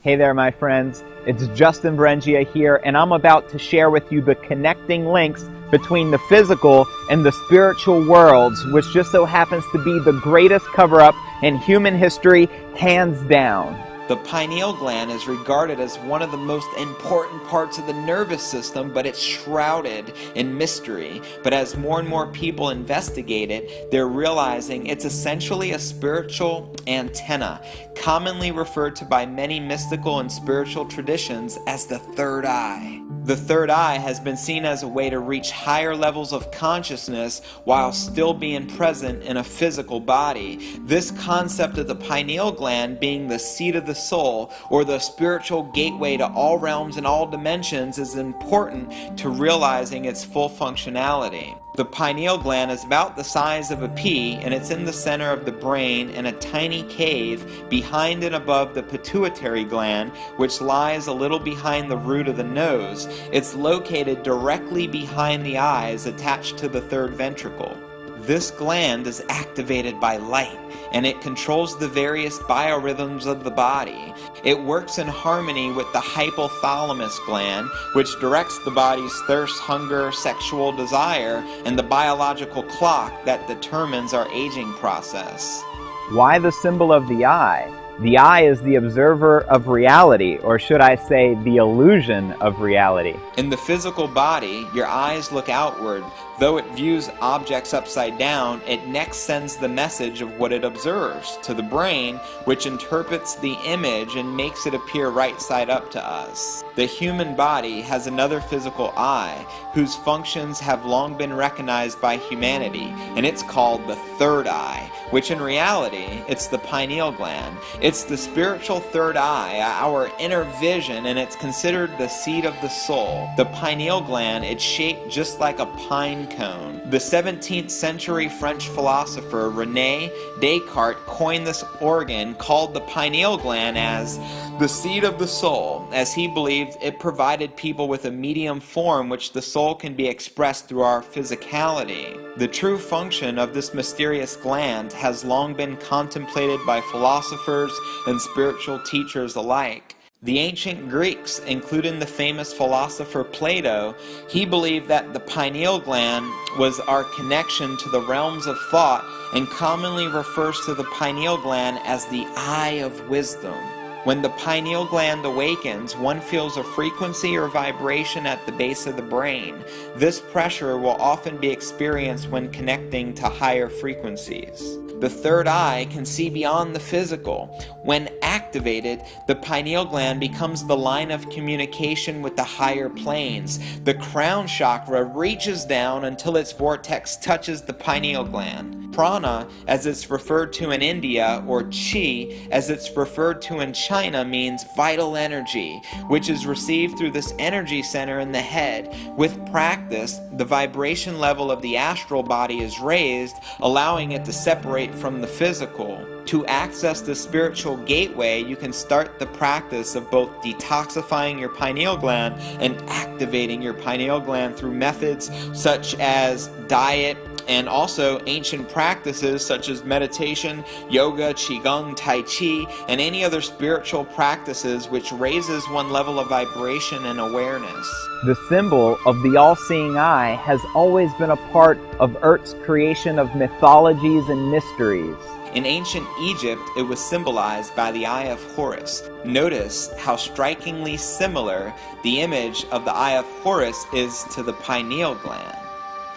Hey there, my friends. It's Justin Berengia here, and I'm about to share with you the connecting links between the physical and the spiritual worlds, which just so happens to be the greatest cover-up in human history, hands down. The pineal gland is regarded as one of the most important parts of the nervous system, but it's shrouded in mystery. But as more and more people investigate it, they're realizing it's essentially a spiritual antenna, commonly referred to by many mystical and spiritual traditions as the third eye. The third eye has been seen as a way to reach higher levels of consciousness while still being present in a physical body. This concept of the pineal gland being the seat of the soul, or the spiritual gateway to all realms and all dimensions, is important to realizing its full functionality. The pineal gland is about the size of a pea, and it's in the center of the brain in a tiny cave behind and above the pituitary gland, which lies a little behind the root of the nose. It's located directly behind the eyes, attached to the third ventricle. This gland is activated by light, and it controls the various biorhythms of the body. It works in harmony with the hypothalamus gland, which directs the body's thirst, hunger, sexual desire, and the biological clock that determines our aging process. Why the symbol of the eye? The eye is the observer of reality, or should I say, the illusion of reality. In the physical body, your eyes look outward. Though it views objects upside down, it next sends the message of what it observes to the brain, which interprets the image and makes it appear right side up to us. The human body has another physical eye, whose functions have long been recognized by humanity, and it's called the third eye, which in reality, it's the pineal gland. It's the spiritual third eye, our inner vision, and it's considered the seat of the soul. The pineal gland, it's shaped just like a pine cone. The 17th century French philosopher René Descartes coined this organ called the pineal gland as the seat of the soul, as he believed it provided people with a medium form which the soul can be expressed through our physicality. The true function of this mysterious gland has long been contemplated by philosophers and spiritual teachers alike. The ancient Greeks, including the famous philosopher Plato, he believed that the pineal gland was our connection to the realms of thought, and commonly refers to the pineal gland as the eye of wisdom. When the pineal gland awakens, one feels a frequency or vibration at the base of the brain. This pressure will often be experienced when connecting to higher frequencies. The third eye can see beyond the physical. When activated, the pineal gland becomes the line of communication with the higher planes. The crown chakra reaches down until its vortex touches the pineal gland. Prana, as it's referred to in India, or Chi, as it's referred to in China, means vital energy, which is received through this energy center in the head. With practice, the vibration level of the astral body is raised, allowing it to separate from the physical. To access the spiritual gateway, you can start the practice of both detoxifying your pineal gland and activating your pineal gland through methods such as diet, and also ancient practices such as meditation, yoga, qigong, tai chi, and any other spiritual practices which raises one level of vibration and awareness. The symbol of the all-seeing eye has always been a part of Earth's creation of mythologies and mysteries. In ancient Egypt, it was symbolized by the Eye of Horus. Notice how strikingly similar the image of the Eye of Horus is to the pineal gland.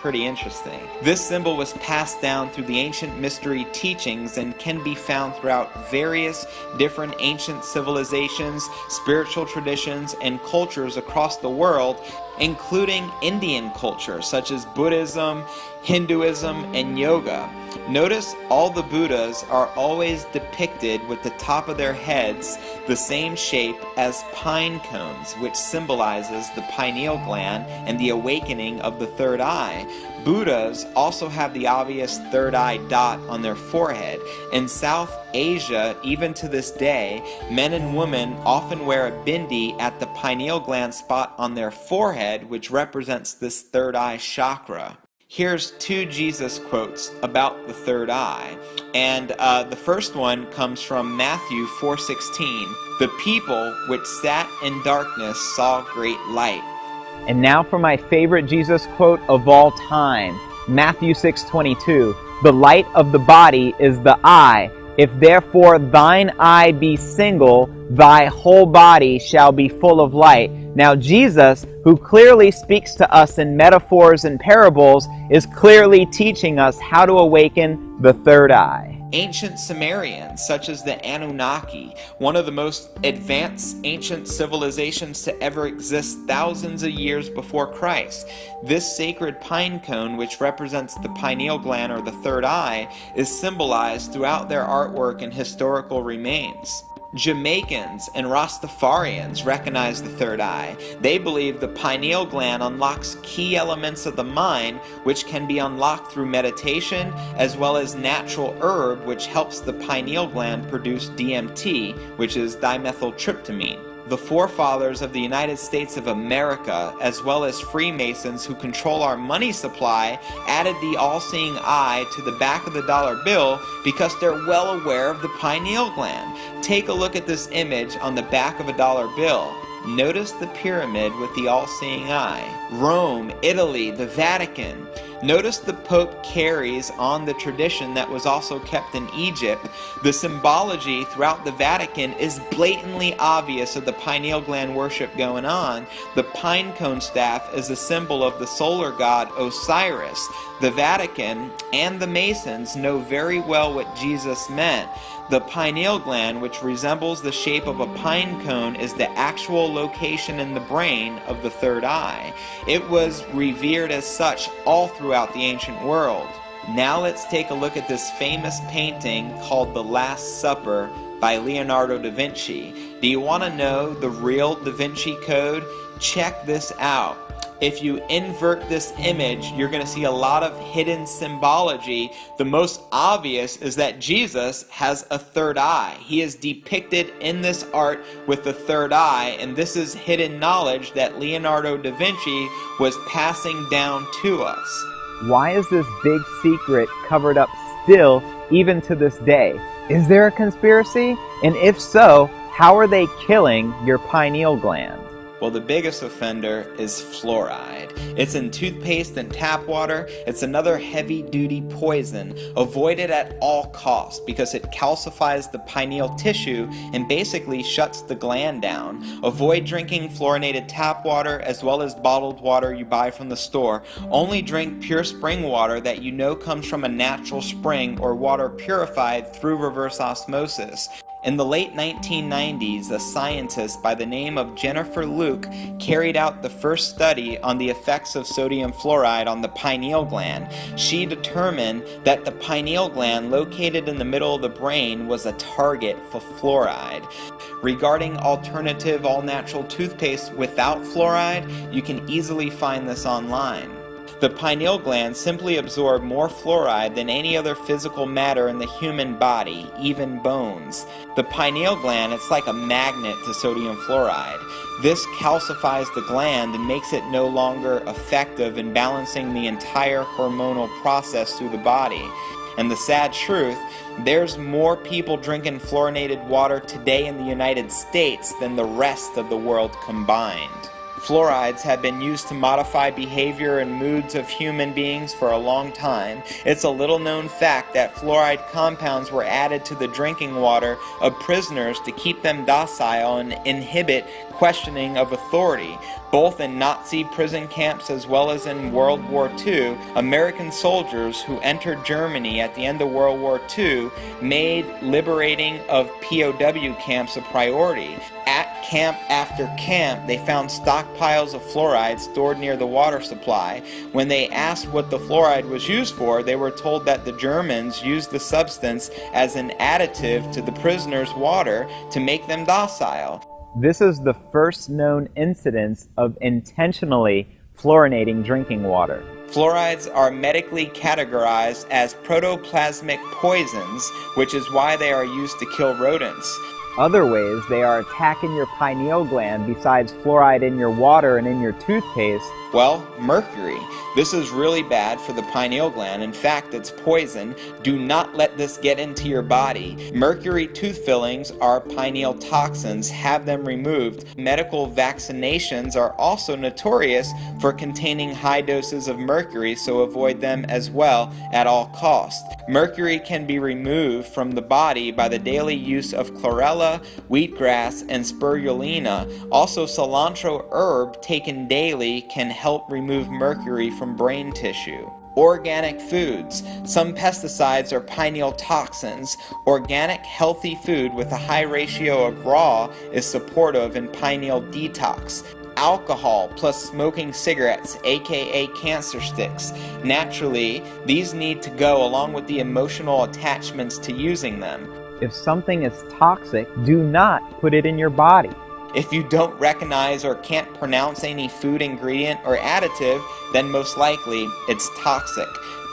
Pretty interesting. This symbol was passed down through the ancient mystery teachings and can be found throughout various different ancient civilizations, spiritual traditions, and cultures across the world, including Indian culture such as Buddhism, Hinduism, and yoga. Notice all the Buddhas are always depicted with the top of their heads the same shape as pine cones, which symbolizes the pineal gland and the awakening of the third eye. Buddhas also have the obvious third eye dot on their forehead. In South Asia, even to this day, men and women often wear a bindi at the pineal gland spot on their forehead, which represents this third eye chakra. Here's two Jesus quotes about the third eye. And the first one comes from Matthew 4:16. The people which sat in darkness saw great light. And now for my favorite Jesus quote of all time, Matthew 6:22. The light of the body is the eye. If therefore thine eye be single, thy whole body shall be full of light. Now Jesus, who clearly speaks to us in metaphors and parables, is clearly teaching us how to awaken the third eye. Ancient Sumerians, such as the Anunnaki, one of the most advanced ancient civilizations to ever exist thousands of years before Christ. This sacred pine cone, which represents the pineal gland or the third eye, is symbolized throughout their artwork and historical remains. Jamaicans and Rastafarians recognize the third eye. They believe the pineal gland unlocks key elements of the mind, which can be unlocked through meditation, as well as natural herb, which helps the pineal gland produce DMT, which is dimethyltryptamine. The forefathers of the United States of America, as well as Freemasons who control our money supply, added the all-seeing eye to the back of the dollar bill because they're well aware of the pineal gland. Take a look at this image on the back of a dollar bill. Notice the pyramid with the all-seeing eye. Rome, Italy, the Vatican. Notice the Pope carries on the tradition that was also kept in Egypt. The symbology throughout the Vatican is blatantly obvious of the pineal gland worship going on. The pine cone staff is a symbol of the solar god Osiris. The Vatican and the Masons know very well what Jesus meant. The pineal gland, which resembles the shape of a pine cone, is the actual location in the brain of the third eye. It was revered as such all throughout the ancient world. Now let's take a look at this famous painting called The Last Supper by Leonardo da Vinci. Do you want to know the real Da Vinci Code? Check this out. If you invert this image, you're going to see a lot of hidden symbology. The most obvious is that Jesus has a third eye. He is depicted in this art with the third eye, and this is hidden knowledge that Leonardo da Vinci was passing down to us. Why is this big secret covered up still, even to this day? Is there a conspiracy? And if so, how are they killing your pineal gland? Well, the biggest offender is fluoride. It's in toothpaste and tap water. It's another heavy-duty poison. Avoid it at all costs because it calcifies the pineal tissue and basically shuts the gland down. Avoid drinking fluorinated tap water as well as bottled water you buy from the store. Only drink pure spring water that you know comes from a natural spring or water purified through reverse osmosis. In the late 1990s, a scientist by the name of Jennifer Luke carried out the first study on the effects of sodium fluoride on the pineal gland. She determined that the pineal gland located in the middle of the brain was a target for fluoride. Regarding alternative all-natural toothpaste without fluoride, you can easily find this online. The pineal gland simply absorbs more fluoride than any other physical matter in the human body, even bones. The pineal gland, it's like a magnet to sodium fluoride. This calcifies the gland and makes it no longer effective in balancing the entire hormonal process through the body. And the sad truth, there's more people drinking fluorinated water today in the United States than the rest of the world combined. Fluorides have been used to modify behavior and moods of human beings for a long time. It's a little known fact that fluoride compounds were added to the drinking water of prisoners to keep them docile and inhibit questioning of authority. Both in Nazi prison camps as well as in World War II, American soldiers who entered Germany at the end of World War II made liberating of POW camps a priority. At camp after camp, they found stockpiles of fluoride stored near the water supply. When they asked what the fluoride was used for, they were told that the Germans used the substance as an additive to the prisoners' water to make them docile. This is the first known incidence of intentionally fluorinating drinking water. Fluorides are medically categorized as protoplasmic poisons, which is why they are used to kill rodents. Other ways they are attacking your pineal gland besides fluoride in your water and in your toothpaste. Well, mercury. This is really bad for the pineal gland. In fact, it's poison. Do not let this get into your body. Mercury tooth fillings are pineal toxins. Have them removed. Medical vaccinations are also notorious for containing high doses of mercury, so avoid them as well at all costs. Mercury can be removed from the body by the daily use of chlorella, wheatgrass, and spirulina. Also, cilantro herb taken daily can help remove mercury from brain tissue. Organic foods. Some pesticides are pineal toxins. Organic healthy food with a high ratio of raw is supportive in pineal detox. Alcohol plus smoking cigarettes, aka cancer sticks. Naturally, these need to go along with the emotional attachments to using them. If something is toxic, do not put it in your body. If you don't recognize or can't pronounce any food ingredient or additive, then most likely it's toxic.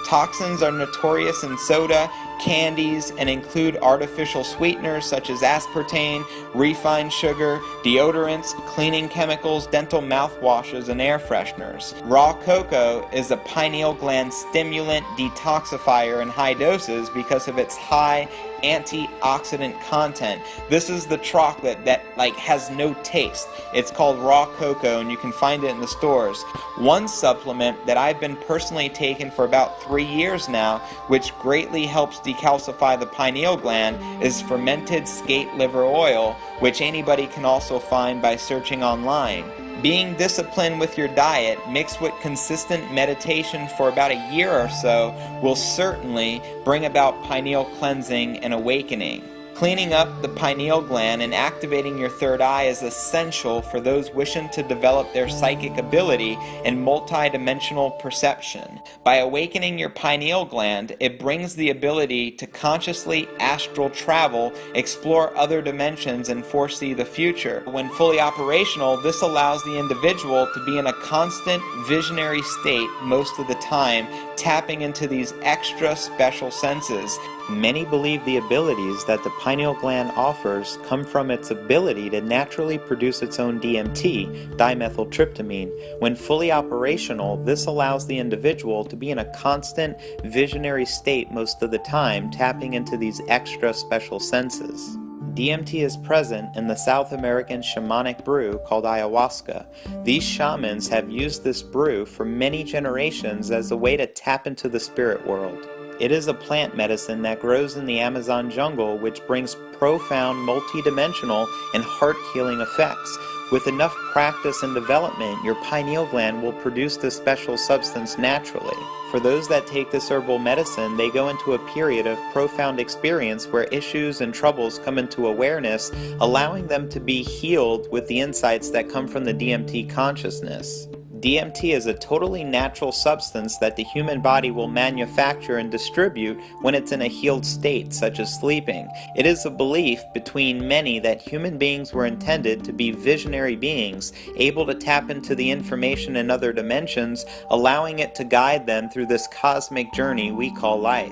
Toxins are notorious in soda, candies, and include artificial sweeteners such as aspartame, refined sugar, deodorants, cleaning chemicals, dental mouthwashes, and air fresheners. Raw cocoa is a pineal gland stimulant detoxifier in high doses because of its high antioxidant content. This is the chocolate that has no taste. It's called raw cocoa, and you can find it in the stores. One supplement that I've been personally taking for about 3 years now, which greatly helps decalcify the pineal gland, is fermented skate liver oil, which anybody can also find by searching online. Being disciplined with your diet, mixed with consistent meditation for about a year or so, will certainly bring about pineal cleansing and awakening. Cleaning up the pineal gland and activating your third eye is essential for those wishing to develop their psychic ability and multidimensional perception. By awakening your pineal gland, it brings the ability to consciously astral travel, explore other dimensions, and foresee the future. When fully operational, this allows the individual to be in a constant visionary state most of the time, tapping into these extra special senses. Many believe the abilities that the pineal gland offers come from its ability to naturally produce its own DMT, dimethyltryptamine. When fully operational, this allows the individual to be in a constant visionary state most of the time, tapping into these extra special senses. DMT is present in the South American shamanic brew called ayahuasca. These shamans have used this brew for many generations as a way to tap into the spirit world. It is a plant medicine that grows in the Amazon jungle, which brings profound, multidimensional, and heart-healing effects. With enough practice and development, your pineal gland will produce this special substance naturally. For those that take this herbal medicine, they go into a period of profound experience where issues and troubles come into awareness, allowing them to be healed with the insights that come from the DMT consciousness. DMT is a totally natural substance that the human body will manufacture and distribute when it's in a healed state, such as sleeping. It is a belief between many that human beings were intended to be visionary beings, able to tap into the information in other dimensions, allowing it to guide them through this cosmic journey we call life.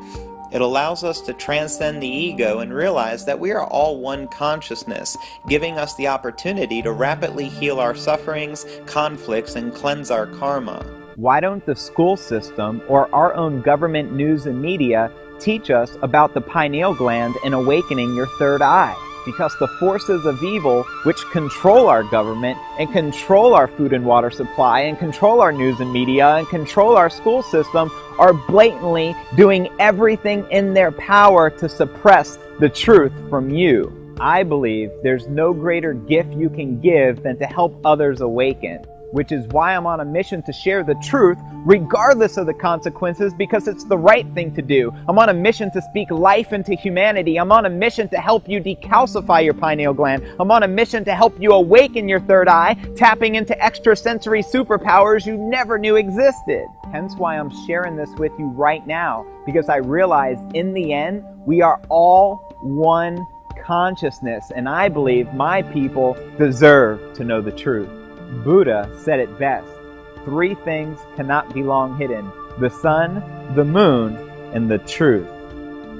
It allows us to transcend the ego and realize that we are all one consciousness, giving us the opportunity to rapidly heal our sufferings, conflicts, and cleanse our karma. Why don't the school system or our own government news and media teach us about the pineal gland and awakening your third eye? Because the forces of evil, which control our government and control our food and water supply and control our news and media and control our school system, are blatantly doing everything in their power to suppress the truth from you. I believe there's no greater gift you can give than to help others awaken, which is why I'm on a mission to share the truth regardless of the consequences, because it's the right thing to do. I'm on a mission to speak life into humanity. I'm on a mission to help you decalcify your pineal gland. I'm on a mission to help you awaken your third eye, tapping into extrasensory superpowers you never knew existed. Hence why I'm sharing this with you right now, because I realize in the end, we are all one consciousness, and I believe my people deserve to know the truth. Buddha said it best: 3 things cannot be long hidden: the sun, the moon, and the truth.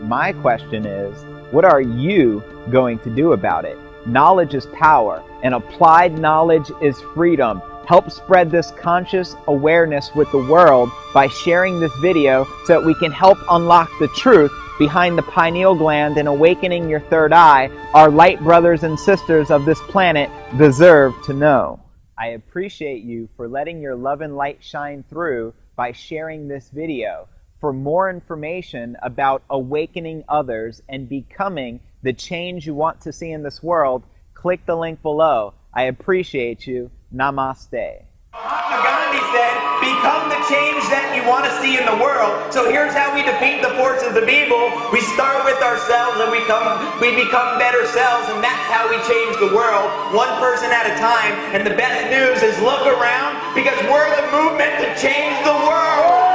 My question is, What are you going to do about it? Knowledge is power, and applied knowledge is freedom. Help spread this conscious awareness with the world by sharing this video so that we can help unlock the truth behind the pineal gland and awakening your third eye. Our light brothers and sisters of this planet deserve to know. I appreciate you for letting your love and light shine through by sharing this video. For more information about awakening others and becoming the change you want to see in this world, click the link below. I appreciate you. Namaste. Mahatma Gandhi said, become the change that you want to see in the world. So here's how we defeat the forces of evil. We start with ourselves and we become better selves, and that's how we change the world, one person at a time. And the best news is look around, because we're the movement to change the world.